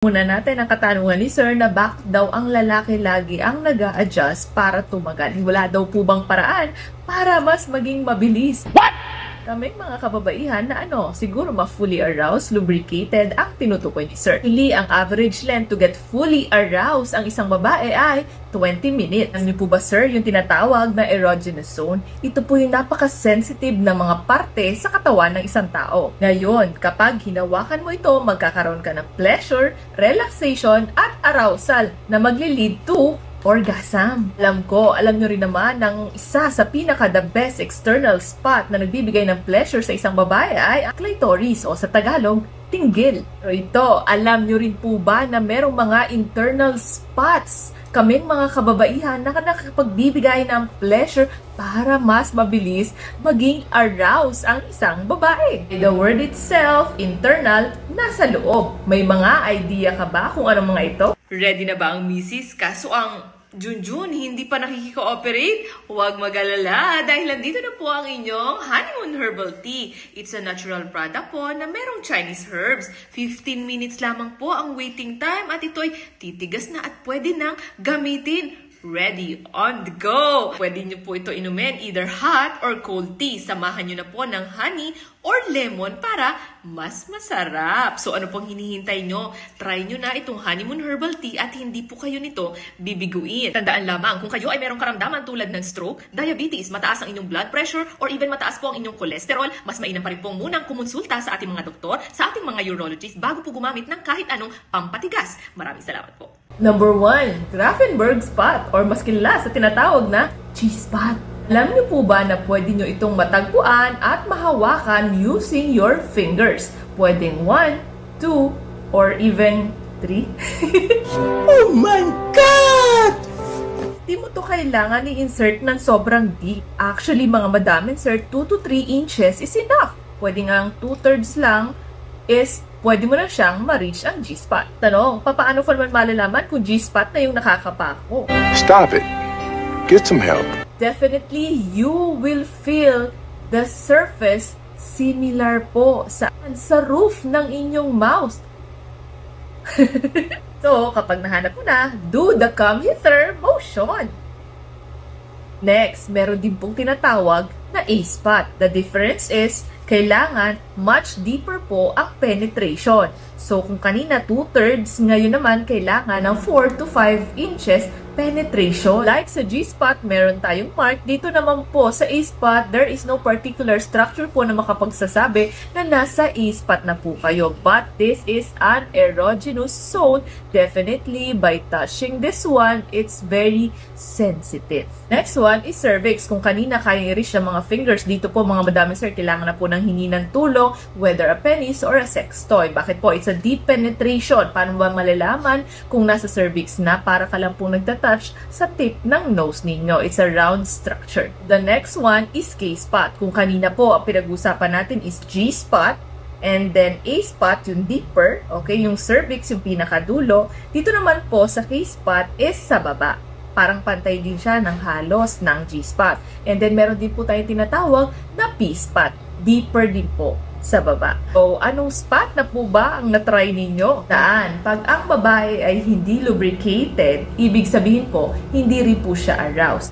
Muna natin ang katanungan ni Sir na bakit daw ang lalaki lagi ang nag-a-adjust para tumagal. Wala daw po bang paraan para mas maging mabilis? What? Kaming mga kababaihan na siguro ma-fully aroused, lubricated ang tinutukoy ni Sir. Actually, ang average length to get fully aroused ang isang babae ay 20 minutes. Alam niyo po ba, Sir, yung tinatawag na erogenous zone? Ito po yung napaka-sensitive na mga parte sa katawan ng isang tao. Ngayon, kapag hinawakan mo ito, magkakaroon ka ng pleasure, relaxation, at arousal na magli-lead to orgasm. Alam nyo rin naman ng isa sa pinaka-the best external spot na nagbibigay ng pleasure sa isang babae ay ang clitoris o sa Tagalog, tinggil. Pero ito, alam nyo rin po ba na merong mga internal spots kaming mga kababaihan na nakapagbibigay ng pleasure para mas mabilis maging aroused ang isang babae. The word itself, internal, nasa loob. May mga idea ka ba kung anong mga ito? Ready na ba ang misis? Kaso ang Junjun hindi pa nakikiko-operate? Huwag mag-alala dahil nandito na po ang inyong Honeymoon Herbal Tea. It's a natural product po na merong Chinese herbs. 15 minutes lamang po ang waiting time at ito'y titigas na at pwede nang gamitin. Ready, on the go! Pwede nyo po ito inumin either hot or cold tea. Samahan nyo na po ng honey or lemon para mas masarap. So ano pong hinihintay nyo? Try nyo na itong Honeymoon Herbal Tea at hindi po kayo nito bibiguin. Tandaan lamang, kung kayo ay merong karamdaman tulad ng stroke, diabetes, mataas ang inyong blood pressure, or even mataas po ang inyong cholesterol, mas mainam pa rin pong munang kumonsulta sa ating mga doktor, sa ating mga urologist bago po gumamit ng kahit anong pampatigas. Maraming salamat po. Number 1, Grafenberg spot or mas kilala sa tinatawag na G-spot. Alam niyo po ba na pwede niyo itong matagpuan at mahawakan using your fingers? Pwedeng 1, 2, or even 3. Oh my God! Di mo to kailangan i-insert ng sobrang deep. Actually, mga madam, insert 2 to 3 inches is enough. Pwede nga ang 2/3 lang is pwede mo na siyang ma-reach ang G-spot. Tanong, paano ko naman malalaman kung G-spot na yung nakakapako? Stop it. Get some help. Definitely, you will feel the surface similar po sa roof ng inyong mouth. So, kapag nahanap mo na, do the come hither motion. Next, meron din pong tinatawag na A-spot. The difference is, kailangan much deeper po ang penetration. So, kung kanina 2/3, ngayon naman kailangan ng 4 to 5 inches penetration. Like sa G-spot, meron tayong mark. Dito naman po sa A-spot, there is no particular structure po na makapagsasabi na nasa A-spot na po kayo. But this is an erogenous zone. Definitely, by touching this one, it's very sensitive. Next one is cervix. Kung kanina kaya i-reach ng mga fingers, dito po mga madami sir, kailangan na po ng hingi ng tulong, whether a penis or a sex toy. Bakit po? It's a deep penetration. Paano ba malalaman kung nasa cervix na? Para ka lang po nagtatouch sa tip ng nose ninyo. It's a round structure. The next one is K-spot. Kung kanina po, ang pinag-usapan natin is G-spot. And then A-spot, yung deeper. Okay, yung cervix, yung pinakadulo. Dito naman po sa K-spot is sa baba. Parang pantay din siya ng halos ng G-spot. And then meron din po tayong tinatawag na P-spot. Deeper din po sa baba. So, anong spot na po ba ang na-try ninyo? Saan? Pag ang babae ay hindi lubricated, ibig sabihin po, hindi rin po siya aroused.